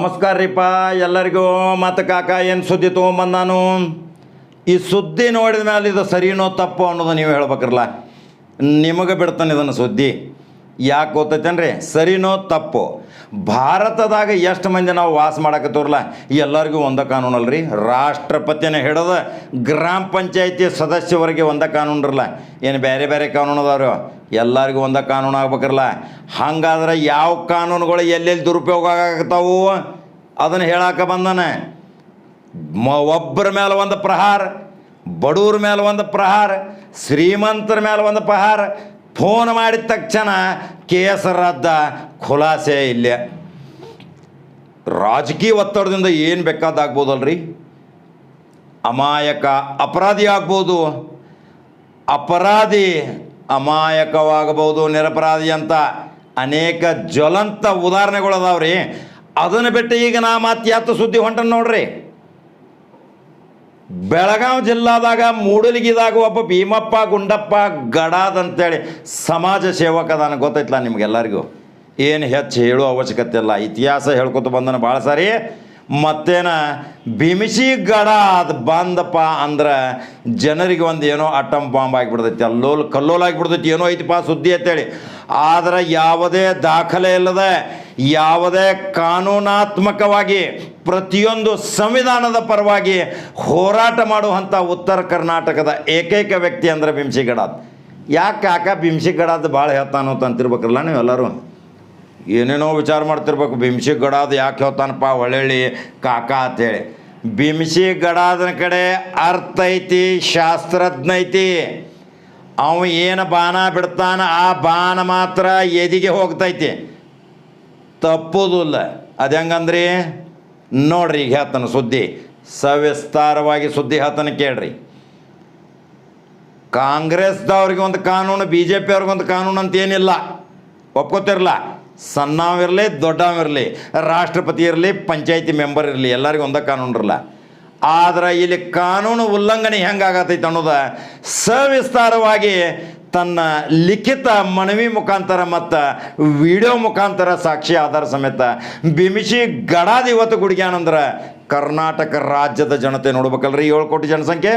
ನಮಸ್ಕಾರ ರೀಪ್ಪ ಎಲ್ಲರಿಗೂ. ಮತ್ತು ಕಾಕ ಏನು ಸುದ್ದಿ ತೊಗೊಂಬಂದು ನಾನು ಈ ಸುದ್ದಿ ನೋಡಿದ ಮೇಲೆ ಇದು ಸರಿನೋ ತಪ್ಪು ಅನ್ನೋದು ನೀವು ಹೇಳ್ಬೇಕ್ರಲ್ಲ. ನಿಮಗೆ ಬಿಡ್ತಾನೆ ಇದನ್ನು ಸುದ್ದಿ. ಯಾಕೆ ಗೊತ್ತೈತೇನ್ರಿ? ಸರಿನೋ ತಪ್ಪು. ಭಾರತದಾಗ ಎಷ್ಟು ಮಂದಿ ನಾವು ವಾಸ ಮಾಡಕತ್ತವ್ರಲ್ಲ ಎಲ್ಲರಿಗೂ ಒಂದೇ ಕಾನೂನು ಅಲ್ರಿ. ರಾಷ್ಟ್ರಪತಿನ ಹಿಡಿದು ಗ್ರಾಮ ಪಂಚಾಯತಿ ಸದಸ್ಯವರೆಗೆ ಒಂದೇ ಕಾನೂನ್ರಲ್ಲ. ಏನು ಬೇರೆ ಬೇರೆ ಕಾನೂನು ಅದಾವ್ರಿ, ಎಲ್ಲರಿಗೂ ಒಂದೇ ಕಾನೂನು ಆಗ್ಬೇಕ್ರಲ್ಲ. ಹಂಗಾದ್ರೆ ಯಾವ ಕಾನೂನುಗಳು ಎಲ್ಲೆಲ್ಲಿ ದುರುಪಯೋಗ ಆಗತ್ತಾವು ಅದನ್ನು ಹೇಳಕ್ಕೆ ಬಂದಾನೆ. ಒಬ್ಬರ ಮೇಲೆ ಒಂದು ಪ್ರಹಾರ, ಬಡವ್ರ ಮೇಲೆ ಒಂದು ಪ್ರಹಾರ, ಶ್ರೀಮಂತರ ಮೇಲೆ ಒಂದು ಪ್ರಹಾರ. ಫೋನ್ ಮಾಡಿದ ತಕ್ಷಣ ಕೇಸ್ ರದ್ದ, ಖುಲಾಸೆ ಇಲ್ಲೇ. ರಾಜಕೀಯ ಒತ್ತಡದಿಂದ ಏನು ಬೇಕಾದಾಗ್ಬೋದಲ್ರಿ. ಅಮಾಯಕ ಅಪರಾಧಿ ಆಗ್ಬೋದು, ಅಪರಾಧಿ ಅಮಾಯಕವಾಗಬಹುದು, ನಿರಪರಾಧಿ ಅಂತ ಅನೇಕ ಜ್ವಲಂತ ಉದಾಹರಣೆಗಳು ಅದಾವ್ರಿ. ಅದನ್ನು ಬಿಟ್ಟು ಈಗ ನಾ ಮತ್ತೆ ಯಾತು ಸುದ್ದಿ ಹೊಂಟನ್ ನೋಡ್ರಿ. ಬೆಳಗಾವಿ ಜಿಲ್ಲಾದಾಗ ಮೂಡಲಗಿದಾಗ ಒಬ್ಬ ಭೀಮಪ್ಪ ಗುಂಡಪ್ಪ ಗಡಾದ್ ಅಂತೇಳಿ ಸಮಾಜ ಸೇವಕ ಅದಾನ. ಗೊತ್ತೈತಲ್ಲ ನಿಮ್ಗೆಲ್ಲರಿಗೂ, ಏನು ಹೆಚ್ಚು ಹೇಳೋ ಅವಶ್ಯಕತೆ ಇಲ್ಲ. ಇತಿಹಾಸ ಹೇಳ್ಕೊತ ಬಂದನ ಭಾಳ ಸಾರಿ. ಮತ್ತೇನ ಭೀಮಿಸಿ ಗಡಾದ್ ಬಂದಪ್ಪ ಅಂದ್ರೆ ಜನರಿಗೆ ಒಂದು ಏನೋ ಅಟಮ್ ಬಾಂಬ್ ಆಗಿಬಿಡ್ತೈತಿ, ಕಲ್ಲೋಲ್ ಆಗಿಬಿಡ್ತೈತಿ, ಏನೋ ಐತಿಪ್ಪ ಸುದ್ದಿ ಅಂತೇಳಿ. ಆದರೆ ಯಾವುದೇ ದಾಖಲೆ ಇಲ್ಲದೆ, ಯಾವುದೇ ಕಾನೂನಾತ್ಮಕವಾಗಿ ಪ್ರತಿಯೊಂದು ಸಂವಿಧಾನದ ಪರವಾಗಿ ಹೋರಾಟ ಮಾಡುವಂಥ ಉತ್ತರ ಕರ್ನಾಟಕದ ಏಕೈಕ ವ್ಯಕ್ತಿ ಅಂದ್ರೆ ಭೀಮ್ಸಿ ಗಡಾದ್. ಯಾಕೆ ಕಾಕ ಭೀಮ್ಸಿ ಗಡಾದ್ ಭಾಳ ಹೇಳ್ತಾನೋ ಅಂತ ಅಂತಿರ್ಬೇಕಲ್ಲ ನೀವೆಲ್ಲರೂ. ಏನೇನೋ ವಿಚಾರ ಮಾಡ್ತಿರ್ಬೇಕು, ಭೀಮ್ಸಿ ಗಡಾದ್ ಯಾಕೆ ಹೇಳ್ತಾನಪ್ಪ ಒಳ್ಳೆಳ್ಳಿ ಕಾಕ ಅಂತೇಳಿ. ಭೀಮ್ಸಿ ಗಡಾದನ ಕಡೆ ಅರ್ಥ ಐತಿ, ಶಾಸ್ತ್ರಜ್ಞ ಐತಿ. ಅವ ಏನು ಬಾಣ ಬಿಡ್ತಾನ ಆ ಬಾಣ ಮಾತ್ರ ಎದಿಗೆ ಹೋಗ್ತೈತಿ, ತಪ್ಪುದಿಲ್ಲ. ಅದು ಹೆಂಗಂದ್ರಿ ನೋಡ್ರಿ, ಈಗ ಹೇಳ್ತಾನೆ ಸುದ್ದಿ, ಸವಿಸ್ತಾರವಾಗಿ ಸುದ್ದಿ ಹೇಳ್ತಾನೆ ಕೇಳ್ರಿ. ಕಾಂಗ್ರೆಸ್ದವ್ರಿಗೆ ಒಂದು ಕಾನೂನು, ಬಿ ಜೆ ಪಿ ಅವ್ರಿಗೊಂದು ಕಾನೂನು ಅಂತ ಏನಿಲ್ಲ, ಒಪ್ಕೋತಿರಲ್ಲ. ಸಣ್ಣವಿರಲಿ ದೊಡ್ಡವಿರಲಿ, ರಾಷ್ಟ್ರಪತಿ ಇರಲಿ ಪಂಚಾಯತಿ ಮೆಂಬರ್ ಇರಲಿ, ಎಲ್ಲರಿಗೂ ಒಂದೇ ಕಾನೂನು ಇರಲ್ಲ. ಆದ್ರೆ ಇಲ್ಲಿ ಕಾನೂನು ಉಲ್ಲಂಘನೆ ಹೆಂಗಾಗತೈತೆ ಅನ್ನೋದು ಸವಿಸ್ತಾರವಾಗಿ ತನ್ನ ಲಿಖಿತ ಮನವಿ ಮುಖಾಂತರ ಮತ್ತು ವಿಡಿಯೋ ಮುಖಾಂತರ ಸಾಕ್ಷಿ ಆಧಾರ ಸಮೇತ ಭೀಮಿಸಿ ಗಡಾದ್ ಇವತ್ತು ಗುಡಿಗ್ಯಾನಂದ್ರೆ ಕರ್ನಾಟಕ ರಾಜ್ಯದ ಜನತೆ ನೋಡ್ಬೇಕಲ್ರಿ. 7 ಕೋಟಿ ಜನಸಂಖ್ಯೆ,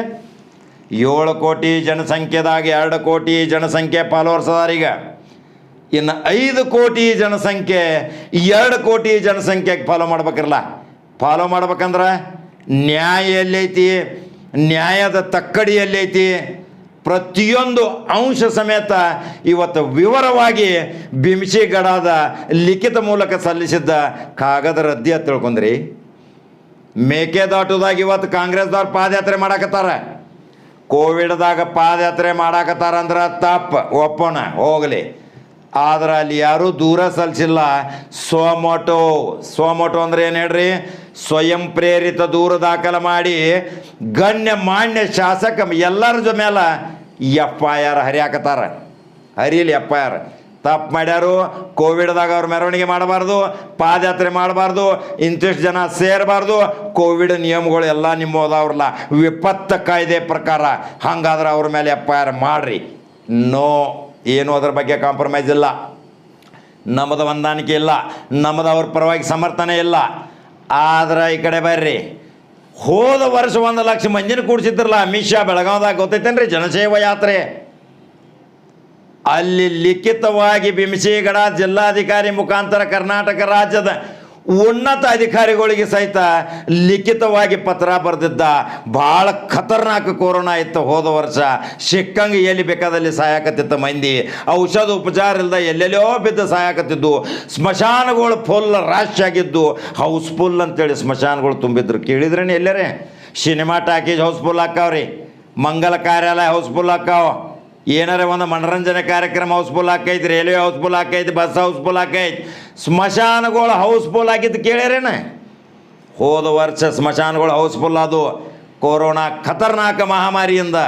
7 ಕೋಟಿ ಜನಸಂಖ್ಯೆದಾಗ 2 ಕೋಟಿ ಜನಸಂಖ್ಯೆ ಫಾಲೋವರ್ಸ್ ಅದಾರೀಗ. ಇನ್ನು 5 ಕೋಟಿ ಜನಸಂಖ್ಯೆ 2 ಕೋಟಿ ಜನಸಂಖ್ಯೆಗೆ ಫಾಲೋ ಮಾಡ್ಬೇಕಿರಲ್ಲ. ಫಾಲೋ ಮಾಡ್ಬೇಕಂದ್ರೆ ನ್ಯಾಯ ಎಲ್ಲೈತಿ, ನ್ಯಾಯದ ತಕ್ಕಡಿ ಎಲ್ಲೈತಿ, ಪ್ರತಿಯೊಂದು ಅಂಶ ಸಮೇತ ಇವತ್ತು ವಿವರವಾಗಿ ಭೀಮ್ಸಿ ಗಡಾದ ಲಿಖಿತ ಮೂಲಕ ಸಲ್ಲಿಸಿದ್ದ ಕಾಗದ ರದ್ದಿ ಅಂತ ತಿಳ್ಕೊಂಡ್ರಿ. ಮೇಕೆದಾಟುದಾಗ ಇವತ್ತು ಕಾಂಗ್ರೆಸ್ದವ್ರು ಪಾದಯಾತ್ರೆ ಮಾಡಾಕತ್ತಾರ. ಕೋವಿಡ್ದಾಗ ಪಾದಯಾತ್ರೆ ಮಾಡಾಕತ್ತಾರ ಅಂದ್ರೆ ತಪ್ಪು, ಒಪ್ಪೋಣ, ಹೋಗಲಿ. ಆದ್ರೆ ಅಲ್ಲಿ ಯಾರೂ ದೂರ ಸಲ್ಲಿಸಿಲ್ಲ. ಸ್ವಮೋಟೋ ಅಂದ್ರೆ ಏನು ಹೇಳ್ರಿ? ಸ್ವಯಂ ಪ್ರೇರಿತ ದೂರ ದಾಖಲೆ ಮಾಡಿ ಗಣ್ಯ ಮಾನ್ಯ ಶಾಸಕ ಎಲ್ಲರ ಮೇಲೆ FIR ಹರಿಯಾಕತ್ತಾರ. ಹರಿಲಿ FIR. ತಪ್ಪು ಮಾಡ್ಯಾರು, ಕೋವಿಡ್ದಾಗ ಅವ್ರು ಮೆರವಣಿಗೆ ಮಾಡಬಾರ್ದು, ಪಾದಯಾತ್ರೆ ಮಾಡಬಾರ್ದು, ಇಂತಿಷ್ಟು ಜನ ಸೇರಬಾರ್ದು, ಕೋವಿಡ್ ನಿಯಮಗಳು ಎಲ್ಲ ನಿಮ್ಮ ಹೋದವ್ರಲ್ಲ ವಿಪತ್ತು ಕಾಯ್ದೆ ಪ್ರಕಾರ. ಹಂಗಾದ್ರೆ ಅವ್ರ ಮೇಲೆ FIR ಮಾಡ್ರಿ. ನೋ, ಏನು ಅದ್ರ ಬಗ್ಗೆ ಕಾಂಪ್ರಮೈಸ್ ಇಲ್ಲ, ನಮ್ಮದು ಹೊಂದಾಣಿಕೆ ಇಲ್ಲ, ನಮ್ಮದು ಅವ್ರ ಪರವಾಗಿ ಸಮರ್ಥನೆ ಇಲ್ಲ. ಆದ್ರೆ ಈ ಕಡೆ ಬರ್ರಿ, ಹೋದ ವರ್ಷ 1 ಲಕ್ಷ ಮಂದಿನ ಕೂಡಿಸಿದ್ರಲ್ಲ ಅಮಿತ್ ಶಾ ಬೆಳಗಾವ್ದಾಗ, ಗೊತ್ತೈತೇನ್ರಿ? ಜನಸೇವಾ ಯಾತ್ರೆ. ಅಲ್ಲಿ ಲಿಖಿತವಾಗಿ ಭೀಮ್ಸಿ ಗಡಾದ್ ಜಿಲ್ಲಾಧಿಕಾರಿ ಮುಖಾಂತರ ಕರ್ನಾಟಕ ರಾಜ್ಯದ ಉನ್ನತ ಅಧಿಕಾರಿಗಳಿಗೆ ಸಹಿತ ಲಿಖಿತವಾಗಿ ಪತ್ರ ಬರೆದಿದ್ದ. ಭಾಳ ಖತರ್ನಾಕ್ ಕೊರೋನಾ ಇತ್ತು ಹೋದ ವರ್ಷ. ಸಿಕ್ಕಂಗೆ ಎಲ್ಲಿ ಬೇಕಾದಲ್ಲಿ ಸಾಯಕತ್ತಿತ್ತು ಮಂದಿ, ಔಷಧ ಉಪಚಾರ ಇಲ್ಲದ ಎಲ್ಲೆಲ್ಲೋ ಬಿದ್ದು ಸಾಯಕತ್ತಿದ್ದು. ಸ್ಮಶಾನಗಳು ಫುಲ್ ರಾಶ್ ಆಗಿದ್ದು, ಹೌಸ್ಫುಲ್ ಅಂತೇಳಿ ಸ್ಮಶಾನಗಳು ತುಂಬಿದ್ರು. ಕೇಳಿದ್ರೇನು ಎಲ್ಲರೇ? ಸಿನಿಮಾ ಟಾಕೀಸ್ ಹೌಸ್ಫುಲ್ ಹಾಕಾವ್ರಿ, ಮಂಗಲ ಕಾರ್ಯಾಲಯ ಹೌಸ್ಫುಲ್ ಹಾಕಾವ, ಏನಾರ ಒಂದು ಮನರಂಜನೆ ಕಾರ್ಯಕ್ರಮ ಹೌಸ್ಫುಲ್ ಹಾಕೈತಿ, ರೈಲ್ವೆ ಹೌಸ್ಫುಲ್ ಹಾಕೈತಿ, ಬಸ್ ಹೌಸ್ಫುಲ್ ಹಾಕೈತಿ. ಸ್ಮಶಾನಗಳು ಹೌಸ್ಫುಲ್ ಆಗಿದ್ದು ಕೇಳ್ಯಾರೇನ? ಹೋದ ವರ್ಷ ಸ್ಮಶಾನಗಳು ಹೌಸ್ಫುಲ್ ಅದು ಕೊರೋನಾ ಖತರ್ನಾಕ ಮಹಾಮಾರಿಯಿಂದ.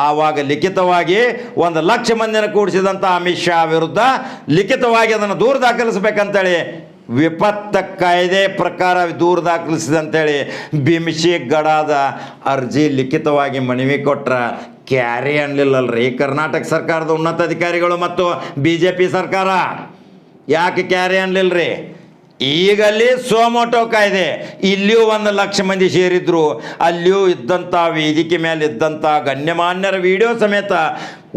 ಆವಾಗ ಲಿಖಿತವಾಗಿ 1 ಲಕ್ಷ ಮಂದಿನ ಕೂಡಿಸಿದಂಥ ಅಮಿತ್ ಶಾ ವಿರುದ್ಧ ಲಿಖಿತವಾಗಿ ಅದನ್ನು ದೂರ ದಾಖಲಿಸ್ಬೇಕಂತೇಳಿ ವಿಪತ್ತು ಕಾಯ್ದೆ ಪ್ರಕಾರ ದೂರ ದಾಖಲಿಸಿದಂತೇಳಿ ಭೀಮ್ಸಿ ಗಡಾದ ಅರ್ಜಿ ಲಿಖಿತವಾಗಿ ಮನವಿ ಕೊಟ್ರ. ಕ್ಯಾರಿ ಅನ್ನಲಿಲ್ಲಲ್ರಿ ಕರ್ನಾಟಕ ಸರ್ಕಾರದ ಉನ್ನತ ಅಧಿಕಾರಿಗಳು ಮತ್ತು BJP ಸರ್ಕಾರ. ಯಾಕೆ ಕ್ಯಾರಿ ಅನ್ನಲಿಲ್ಲರಿ? ಈಗಲ್ಲಿ ಸೋಮೋಟೋ ಕಾಯ್ದೆ ಇಲ್ಲಿಯೂ 1,00,000 ಮಂದಿ ಸೇರಿದ್ರು. ಅಲ್ಲಿಯೂ ಇದ್ದಂಥ ವೇದಿಕೆ ಮೇಲೆ ಇದ್ದಂಥ ಗಣ್ಯಮಾನ್ಯರ ವಿಡಿಯೋ ಸಮೇತ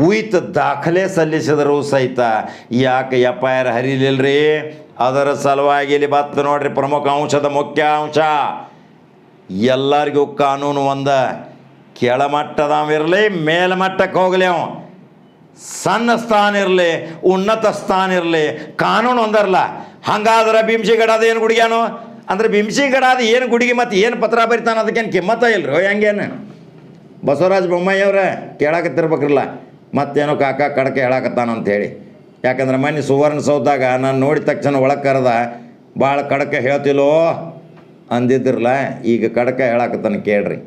ಉಯಿತ್ ದಾಖಲೆ ಸಲ್ಲಿಸಿದರು ಸಹಿತ ಯಾಕೆ FIR ಹರಿಲಿಲ್ಲರಿ? ಅದರ ಸಲುವಾಗಿ ಇಲ್ಲಿ ಬತ್ತು ನೋಡ್ರಿ ಪ್ರಮುಖ ಅಂಶದ ಮುಖ್ಯ ಅಂಶ. ಎಲ್ಲರಿಗೂ ಕಾನೂನು ಒಂದು, ಕೆಳಮಟ್ಟದವಿರಲಿ ಮೇಲ್ಮಟ್ಟಕ್ಕೆ ಹೋಗಲಿ, ಅವ ಸಣ್ಣ ಸ್ಥಾನ ಇರಲಿ ಉನ್ನತ ಸ್ಥಾನ ಇರಲಿ, ಕಾನೂನು ಒಂದರಲ್ಲ. ಹಂಗಾದ್ರೆ ಬಿಮ್ಸಿಗಡಾದ ಏನು ಗುಡಿಗ್ಯಾನು ಅಂದ್ರೆ ಬಿಮ್ಸಿಗಡಾದ ಏನು ಗುಡಿಗೆ ಮತ್ತು ಏನು ಪತ್ರ ಬರಿತಾನೆ ಅದಕ್ಕೇನು ಕಿಮ್ಮತ್ತ ಇಲ್ರಿ? ಹೆಂಗೇನು ಬಸವರಾಜ ಬೊಮ್ಮಾಯಿ ಅವ್ರೆ ಕೇಳಾಕತ್ತಿರ್ಬೇಕ್ರಲ್ಲ, ಮತ್ತೇನೋ ಕಾಕ ಕಡಕೆ ಹೇಳಾಕತ್ತಾನಂಥೇಳಿ. ಯಾಕಂದ್ರೆ ಮೊನ್ನೆ ಸುವರ್ಣಸೌಧದಾಗ ನಾನು ನೋಡಿದ ತಕ್ಷಣ ಒಳಗೆ ಕರೆದ ಭಾಳ ಕಡಕೆ ಹೇಳ್ತಿಲ್ಲೋ ಅಂದಿದ್ರಲ್ಲ, ಈಗ ಕಡಕೆ ಹೇಳಾಕತ್ತಾನ ಕೇಳ್ರಿ.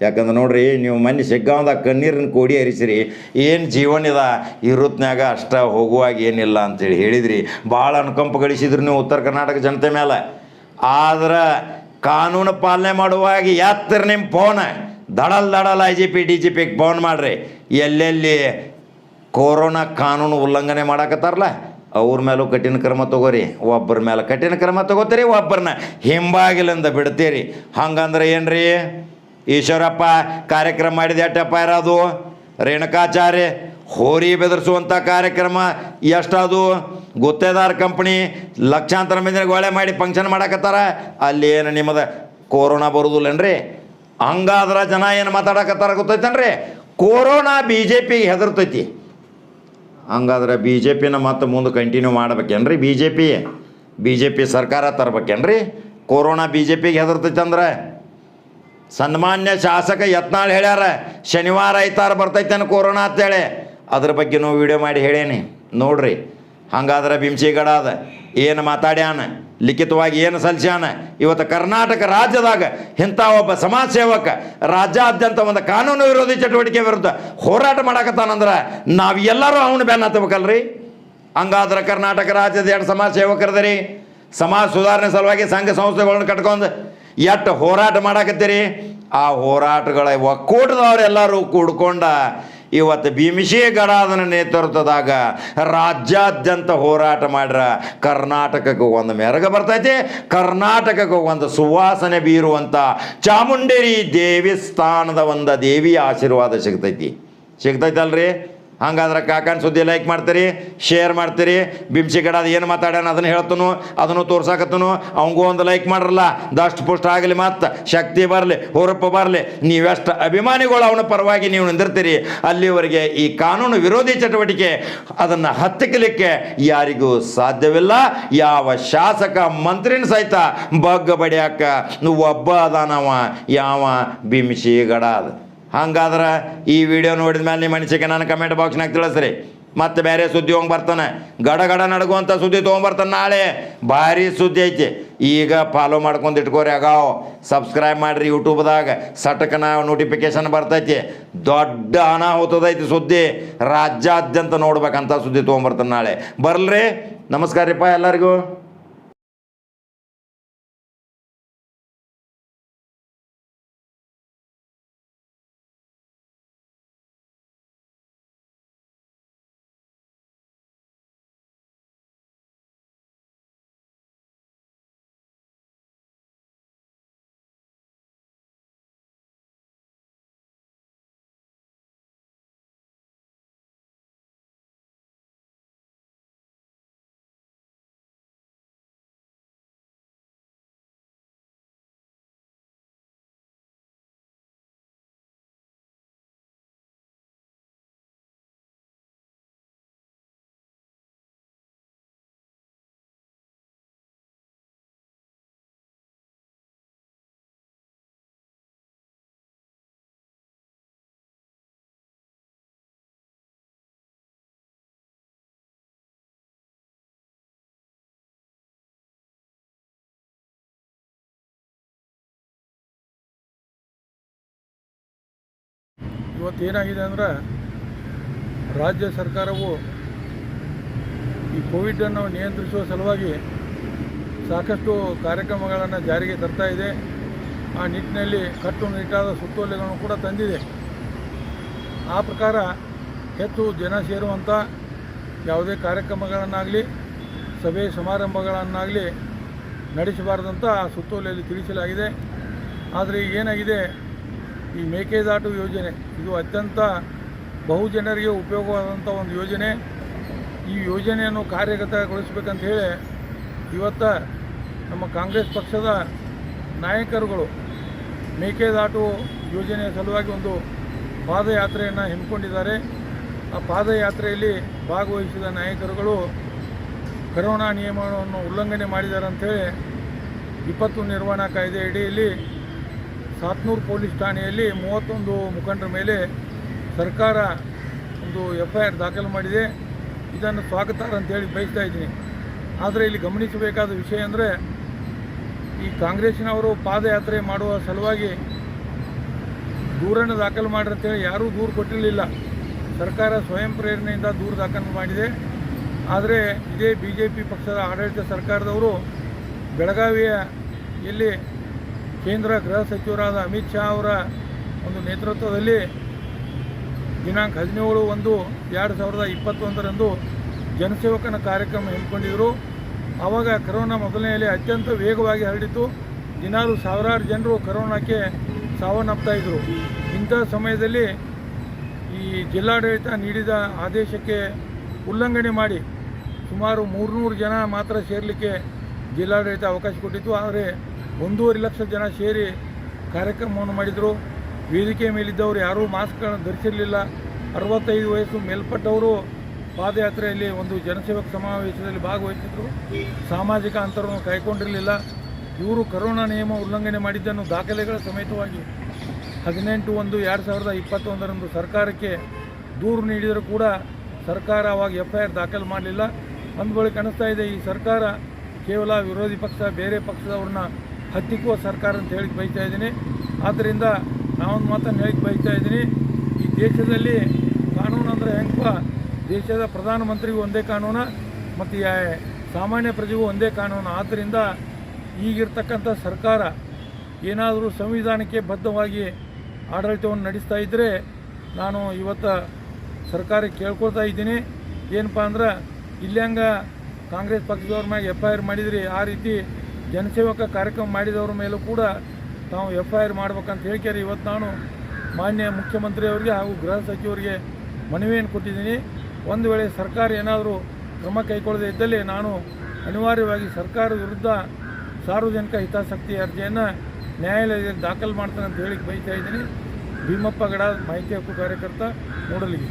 ಯಾಕಂದ್ರೆ ನೋಡ್ರಿ, ನೀವು ಮೊನ್ನೆ ಸಿಗ್ಗಾಂವ್ದಾಗ ಕಣ್ಣೀರಿನ ಕೋಡಿ ಹರಿಸಿರಿ, ಏನು ಜೀವನ ಇದ ಇರುತ್ನ್ಯಾಗ ಅಷ್ಟ ಹೋಗುವಾಗ ಏನಿಲ್ಲ ಅಂತೇಳಿ ಹೇಳಿದ್ರಿ. ಭಾಳ ಅನುಕಂಪ ಗಳಿಸಿದ್ರಿ ನೀವು ಉತ್ತರ ಕರ್ನಾಟಕ ಜನತೆ ಮೇಲೆ. ಆದ್ರೆ ಕಾನೂನು ಪಾಲನೆ ಮಾಡುವಾಗ ಯಾತ್ರ ನಿಮ್ಮ ಫೋನ್ ದಡಲ್ IGP DGPಗೆ ಫೋನ್ ಮಾಡಿರಿ. ಎಲ್ಲೆಲ್ಲಿ ಕೊರೋನಾ ಕಾನೂನು ಉಲ್ಲಂಘನೆ ಮಾಡಕತ್ತಾರಲ್ಲ ಅವ್ರ ಮೇಲೂ ಕಠಿಣ ಕ್ರಮ ತಗೋರಿ. ಒಬ್ಬರ ಮೇಲೆ ಕಠಿಣ ಕ್ರಮ ತಗೋತೀರಿ, ಒಬ್ಬರನ್ನ ಹಿಂಬಾಗಿಲಿಂದ ಬಿಡ್ತೀರಿ. ಹಂಗಂದ್ರೆ ಏನು ರೀ? ಈಶ್ವರಪ್ಪ ಕಾರ್ಯಕ್ರಮ ಮಾಡಿದ FIR ಅದು, ರೇಣುಕಾಚಾರ್ಯ ಹೋರಿ ಬೆದರಿಸುವಂಥ ಕಾರ್ಯಕ್ರಮ ಎಷ್ಟದು, ಗುತ್ತೇದಾರ ಕಂಪ್ನಿ ಲಕ್ಷಾಂತರ ಮಂದಿನ ಗೋಳೆ ಮಾಡಿ ಫಂಕ್ಷನ್ ಮಾಡಕತ್ತಾರ, ಅಲ್ಲಿ ಏನು ನಿಮ್ಮದು ಕೊರೋನಾ ಬರೋದಿಲ್ಲನ್ರಿ? ಹಂಗಾದ್ರೆ ಜನ ಏನು ಮಾತಾಡಕತ್ತಾರ ಗೊತ್ತೈತನ್ರಿ? ಕೊರೋನಾ BJPಗೆ ಹೆದರ್ತೈತಿ. ಹಂಗಾದ್ರೆ BJPನ ಮತ್ತೆ ಮುಂದೆ ಕಂಟಿನ್ಯೂ ಮಾಡ್ಬೇಕೇನ್ರಿ? BJP ಸರ್ಕಾರ ತರ್ಬೇಕೇನ್ರಿ? ಕೊರೋನಾ BJPಗೆ ಹೆದರ್ತೈತಿ ಅಂದ್ರೆ ಸನ್ಮಾನ್ಯ ಶಾಸಕ ಯತ್ನಾಳ್ ಹೇಳ್ಯಾರ ಶನಿವಾರ ಐತಾರ ಬರ್ತೈತೇನು ಕೊರೋನಾ ಅಂತೇಳಿ. ಅದ್ರ ಬಗ್ಗೆನೂ ವಿಡಿಯೋ ಮಾಡಿ ಹೇಳೇನಿ ನೋಡ್ರಿ. ಹಂಗಾದ್ರೆ ಬಿಮ್ಸಿಗಡಾದ ಏನು ಮಾತಾಡ್ಯಾನ, ಲಿಖಿತವಾಗಿ ಏನು ಸಲ್ಲಿಸ್ಯಾನ, ಇವತ್ತು ಕರ್ನಾಟಕ ರಾಜ್ಯದಾಗ ಇಂಥ ಒಬ್ಬ ಸಮಾಜ ಸೇವಕ ರಾಜ್ಯಾದ್ಯಂತ ಒಂದು ಕಾನೂನು ವಿರೋಧಿ ಚಟುವಟಿಕೆ ವಿರುದ್ಧ ಹೋರಾಟ ಮಾಡಕತ್ತಾನಂದ್ರೆ ನಾವು ಎಲ್ಲರೂ ಅವನು ಬೆನ್ನ ಹತ್ತಬೇಕಲ್ರಿ? ಹಂಗಾದ್ರೆ ಕರ್ನಾಟಕ ರಾಜ್ಯದ 2 ಸಮಾಜ ಸೇವಕರದರಿ, ಸಮಾಜ ಸುಧಾರಣೆ ಸಲುವಾಗಿ ಸಂಘ ಸಂಸ್ಥೆಗಳನ್ನ ಕಟ್ಕೊಂಡು ಎಷ್ಟು ಹೋರಾಟ ಮಾಡಕತ್ತೀರಿ? ಆ ಹೋರಾಟಗಳ ಒಕ್ಕೂಟದವರೆಲ್ಲರೂ ಕೂಡ್ಕೊಂಡ ಇವತ್ತು ಬಿಮ್ಸಿಗಡಾದನ ನೇತೃತ್ವದಾಗ ರಾಜ್ಯಾದ್ಯಂತ ಹೋರಾಟ ಮಾಡ್ರ ಕರ್ನಾಟಕಕ್ಕೆ ಒಂದು ಮೆರಗ ಬರ್ತೈತಿ, ಕರ್ನಾಟಕಕ್ಕೆ ಒಂದು ಸುವಾಸನೆ ಬೀರುವಂಥ ಚಾಮುಂಡೇರಿ ದೇವಿ ಸ್ಥಾನದ ಒಂದು ದೇವಿಯ ಆಶೀರ್ವಾದ ಸಿಗ್ತೈತಲ್ರಿ? ಹಂಗಾದ್ರೆ ಕಾಕನ ಸುದ್ದಿ ಲೈಕ್ ಮಾಡ್ತೀರಿ, ಶೇರ್ ಮಾಡ್ತೀರಿ. ಬಿಮ್ಸಿಗಡಾದ ಏನು ಮಾತಾಡ್ಯಾನ ಅದನ್ನು ಹೇಳ್ತನು, ಅದನ್ನು ತೋರ್ಸಾಕತ್ತನು. ಅವಂಗೂ ಒಂದು ಲೈಕ್ ಮಾಡ್ರಲ್ಲ, ದಷ್ಟು ಪುಷ್ಟ ಆಗಲಿ, ಮತ್ತು ಶಕ್ತಿ ಬರಲಿ, ಹುರುಪು ಬರಲಿ. ನೀವೆಷ್ಟು ಅಭಿಮಾನಿಗಳು ಅವನ ಪರವಾಗಿ ನೀವು ನಿಂದಿರ್ತೀರಿ, ಅಲ್ಲಿವರೆಗೆ ಈ ಕಾನೂನು ವಿರೋಧಿ ಚಟುವಟಿಕೆ ಅದನ್ನು ಹತ್ತಿಕ್ಕಲಿಕ್ಕೆ ಯಾರಿಗೂ ಸಾಧ್ಯವಿಲ್ಲ. ಯಾವ ಶಾಸಕ ಮಂತ್ರಿನ ಸಹಿತ ಬಗ್ಗ ಬಡಿಯಾಕ ಒಬ್ಬ ಅದಾನವ, ಯಾವ ಬಿಮ್ಸಿಗಡಾದ. ಹಂಗಾದ್ರೆ ಈ ವಿಡಿಯೋ ನೋಡಿದ ಮೇಲೆ ನಿಮ್ಮ ಅನಿಸಿಕೆ ನಾನು ಕಮೆಂಟ್ ಬಾಕ್ಸ್ನಾಗ ತಿಳಿಸ್ರಿ. ಮತ್ತೆ ಬೇರೆ ಸುದ್ದಿ ಹೋಗಿ ಬರ್ತಾನೆ, ಗಡ ನಡುಗುವಂಥ ಸುದ್ದಿ ತೊಗೊಂಬರ್ತಾನೆ. ನಾಳೆ ಭಾರಿ ಸುದ್ದಿ ಐತಿ. ಈಗ ಫಾಲೋ ಮಾಡ್ಕೊಂಡು ಇಟ್ಕೋರಿ, ಆಗಾವ್ ಸಬ್ಸ್ಕ್ರೈಬ್ ಮಾಡಿರಿ. ಯೂಟ್ಯೂಬ್ದಾಗ ಸಟಕನ ನೋಟಿಫಿಕೇಶನ್ ಬರ್ತೈತಿ. ದೊಡ್ಡ ಅನಾಹುತದೈತಿ ಸುದ್ದಿ, ರಾಜ್ಯಾದ್ಯಂತ ನೋಡ್ಬೇಕಂತ ಸುದ್ದಿ ತೊಗೊಂಬರ್ತಾನೆ ನಾಳೆ. ಬರ್ಲ್ರಿ, ನಮಸ್ಕಾರ ರೀಪ್ಪ ಎಲ್ಲರಿಗೂ. ಇವತ್ತೇನಾಗಿದೆ ಅಂದರೆ ರಾಜ್ಯ ಸರ್ಕಾರವು ಈ ಕೋವಿಡನ್ನು ನಿಯಂತ್ರಿಸುವ ಸಲುವಾಗಿ ಸಾಕಷ್ಟು ಕಾರ್ಯಕ್ರಮಗಳನ್ನು ಜಾರಿಗೆ ತರ್ತಾ ಇದೆ. ಆ ನಿಟ್ಟಿನಲ್ಲಿ ಕಟ್ಟುನಿಟ್ಟಾದ ಸುತ್ತೋಲೆಗಳನ್ನು ಕೂಡ ತಂದಿದೆ. ಆ ಪ್ರಕಾರ ಹೆಚ್ಚು ಜನ ಸೇರುವಂಥ ಯಾವುದೇ ಕಾರ್ಯಕ್ರಮಗಳನ್ನಾಗಲಿ ಸಭೆ ಸಮಾರಂಭಗಳನ್ನಾಗಲಿ ನಡೆಸಬಾರ್ದಂತ ಸುತ್ತೋಲೆಯಲ್ಲಿ ತಿಳಿಸಲಾಗಿದೆ. ಆದರೆ ಏನಾಗಿದೆ, ಈ ಮೇಕೆದಾಟು ಯೋಜನೆ ಇದು ಅತ್ಯಂತ ಬಹುಜನರಿಗೆ ಉಪಯೋಗವಾದಂಥ ಒಂದು ಯೋಜನೆ. ಈ ಯೋಜನೆಯನ್ನು ಕಾರ್ಯಗತಗೊಳಿಸಬೇಕಂತ ಹೇಳಿ ಇವತ್ತು ನಮ್ಮ ಕಾಂಗ್ರೆಸ್ ಪಕ್ಷದ ನಾಯಕರುಗಳು ಮೇಕೆದಾಟು ಯೋಜನೆಯ ಸಲುವಾಗಿ ಒಂದು ಪಾದಯಾತ್ರೆಯನ್ನು ಹಮ್ಮಿಕೊಂಡಿದ್ದಾರೆ. ಆ ಪಾದಯಾತ್ರೆಯಲ್ಲಿ ಭಾಗವಹಿಸಿದ ನಾಯಕರುಗಳು ಕರೋನಾ ನಿಯಮವನ್ನು ಉಲ್ಲಂಘನೆ ಮಾಡಿದ್ದಾರೆ ಅಂಥೇಳಿ ವಿಪತ್ತು ನಿರ್ವಹಣಾ ಕಾಯ್ದೆ ಅಡಿಯಲ್ಲಿ ಸಾತ್ನೂರು ಪೊಲೀಸ್ ಠಾಣೆಯಲ್ಲಿ 31 ಮುಖಂಡರ ಮೇಲೆ ಸರ್ಕಾರ ಒಂದು FIR ದಾಖಲು ಮಾಡಿದೆ. ಇದನ್ನು ಸ್ವಾಗತಾರ್ಹ ಅಂತೇಳಿ ಬಯಸ್ತಾ ಇದ್ದೀನಿ. ಆದರೆ ಇಲ್ಲಿ ಗಮನಿಸಬೇಕಾದ ವಿಷಯ ಅಂದರೆ, ಈ ಕಾಂಗ್ರೆಸ್ಸಿನವರು ಪಾದಯಾತ್ರೆ ಮಾಡುವ ಸಲುವಾಗಿ ದೂರನ್ನು ದಾಖಲು ಮಾಡಿರಂತೇಳಿ ಯಾರೂ ದೂರು ಕೊಟ್ಟಿರಲಿಲ್ಲ. ಸರ್ಕಾರ ಸ್ವಯಂ ಪ್ರೇರಣೆಯಿಂದ ದೂರು ದಾಖಲು ಮಾಡಿದೆ. ಆದರೆ ಇದೇ BJP ಪಕ್ಷದ ಆಡಳಿತ ಸರ್ಕಾರದವರು ಬೆಳಗಾವಿಯಲ್ಲಿ ಕೇಂದ್ರ ಗೃಹ ಸಚಿವರಾದ ಅಮಿತ್ ಶಾ ಅವರ ಒಂದು ನೇತೃತ್ವದಲ್ಲಿ ದಿನಾಂಕ 17/1/2021 ಜನಸೇವಕನ ಕಾರ್ಯಕ್ರಮ ಹಮ್ಮಿಕೊಂಡಿದ್ದರು. ಆವಾಗ ಕರೋನಾ ಮೊದಲನೆಯಲ್ಲಿ ಅತ್ಯಂತ ವೇಗವಾಗಿ ಹರಡಿತು. ದಿನಾಲು ಸಾವಿರಾರು ಜನರು ಕರೋನಾಕ್ಕೆ ಸಾವನ್ನಪ್ತಾಯಿದ್ರು. ಇಂಥ ಸಮಯದಲ್ಲಿ ಈ ಜಿಲ್ಲಾಡಳಿತ ನೀಡಿದ ಆದೇಶಕ್ಕೆ ಉಲ್ಲಂಘನೆ ಮಾಡಿ ಸುಮಾರು 300 ಜನ ಮಾತ್ರ ಸೇರಲಿಕ್ಕೆ ಜಿಲ್ಲಾಡಳಿತ ಅವಕಾಶ ಕೊಟ್ಟಿತ್ತು. ಆದರೆ 1.5 ಲಕ್ಷ ಜನ ಸೇರಿ ಕಾರ್ಯಕ್ರಮವನ್ನು ಮಾಡಿದರು. ವೇದಿಕೆ ಮೇಲಿದ್ದವರು ಯಾರೂ ಮಾಸ್ಕ್ಗಳನ್ನು ಧರಿಸಿರಲಿಲ್ಲ. 65 ವಯಸ್ಸು ಮೇಲ್ಪಟ್ಟವರು ಪಾದಯಾತ್ರೆಯಲ್ಲಿ ಒಂದು ಜನಸೇವಕ ಸಮಾವೇಶದಲ್ಲಿ ಭಾಗವಹಿಸಿದರು. ಸಾಮಾಜಿಕ ಅಂತರವನ್ನು ಕಾಯ್ಕೊಂಡಿರಲಿಲ್ಲ. ಇವರು ಕರೋನಾ ನಿಯಮ ಉಲ್ಲಂಘನೆ ಮಾಡಿದ್ದನ್ನು ದಾಖಲೆಗಳ ಸಮೇತವಾಗಿ 18/1/2021 ಸರ್ಕಾರಕ್ಕೆ ದೂರು ನೀಡಿದರೂ ಕೂಡ ಸರ್ಕಾರ ಅವಾಗ FIR ದಾಖಲು ಮಾಡಲಿಲ್ಲ. ಅಂದ ಬಳಿಕ ಅನಿಸ್ತಾ ಇದೆ, ಈ ಸರ್ಕಾರ ಕೇವಲ ವಿರೋಧಿ ಪಕ್ಷ ಬೇರೆ ಪಕ್ಷದವ್ರನ್ನ ಹತ್ತಿಕ್ಕುವ ಸರ್ಕಾರ ಅಂತ ಹೇಳಿಕ್ಕೆ ಬಯಸ್ತಾ ಇದ್ದೀನಿ. ಆದ್ದರಿಂದ ನಾವೊಂದು ಮಾತನ್ನು ಹೇಳಿಕ್ಕೆ ಬಯಸ್ತಾ ಇದ್ದೀನಿ, ಈ ದೇಶದಲ್ಲಿ ಕಾನೂನು ಅಂದರೆ ಹೆಂಗಪ್ಪ, ದೇಶದ ಪ್ರಧಾನಮಂತ್ರಿಗೂ ಒಂದೇ ಕಾನೂನು ಮತ್ತು ಸಾಮಾನ್ಯ ಪ್ರಜೆಗೂ ಒಂದೇ ಕಾನೂನು. ಆದ್ದರಿಂದ ಈಗಿರ್ತಕ್ಕಂಥ ಸರ್ಕಾರ ಏನಾದರೂ ಸಂವಿಧಾನಕ್ಕೆ ಬದ್ಧವಾಗಿ ಆಡಳಿತವನ್ನು ನಡೆಸ್ತಾ ಇದ್ದರೆ ನಾನು ಇವತ್ತು ಸರ್ಕಾರಕ್ಕೆ ಕೇಳ್ಕೊಳ್ತಾ ಇದ್ದೀನಿ. ಏನಪ್ಪ ಅಂದ್ರೆ, ಇಲ್ಲಂಗ ಕಾಂಗ್ರೆಸ್ ಪಕ್ಷದವ್ರ ಮ್ಯಾಗೆ FIR ಮಾಡಿದ್ರಿ, ಆ ರೀತಿ ಜನಸೇವಕ ಕಾರ್ಯಕ್ರಮ ಮಾಡಿದವ್ರ ಮೇಲೂ ಕೂಡ ತಾವು FIR ಮಾಡ್ಬೇಕಂತ ಹೇಳ್ಕ್ಯಾರೆ. ಇವತ್ತು ನಾನು ಮಾನ್ಯ ಮುಖ್ಯಮಂತ್ರಿಯವರಿಗೆ ಹಾಗೂ ಗೃಹ ಸಚಿವರಿಗೆ ಮನವಿಯನ್ನು ಕೊಟ್ಟಿದ್ದೀನಿ. ಒಂದು ವೇಳೆ ಸರ್ಕಾರ ಏನಾದರೂ ಕ್ರಮ ಕೈಗೊಳ್ಳದೇ ಇದ್ದಲ್ಲಿ ನಾನು ಅನಿವಾರ್ಯವಾಗಿ ಸರ್ಕಾರದ ವಿರುದ್ಧ ಸಾರ್ವಜನಿಕ ಹಿತಾಸಕ್ತಿ ಅರ್ಜಿಯನ್ನು ನ್ಯಾಯಾಲಯದಲ್ಲಿ ದಾಖಲು ಮಾಡ್ತಾನೆ ಅಂತ ಹೇಳಿಕ್ಕೆ ಬಯಸ್ತಾ ಇದ್ದೀನಿ. ಭೀಮಪ್ಪ ಗಡ, ಮಾಹಿತಿ ಹಕ್ಕು ಕಾರ್ಯಕರ್ತ, ಮೂಡಲಗಿ.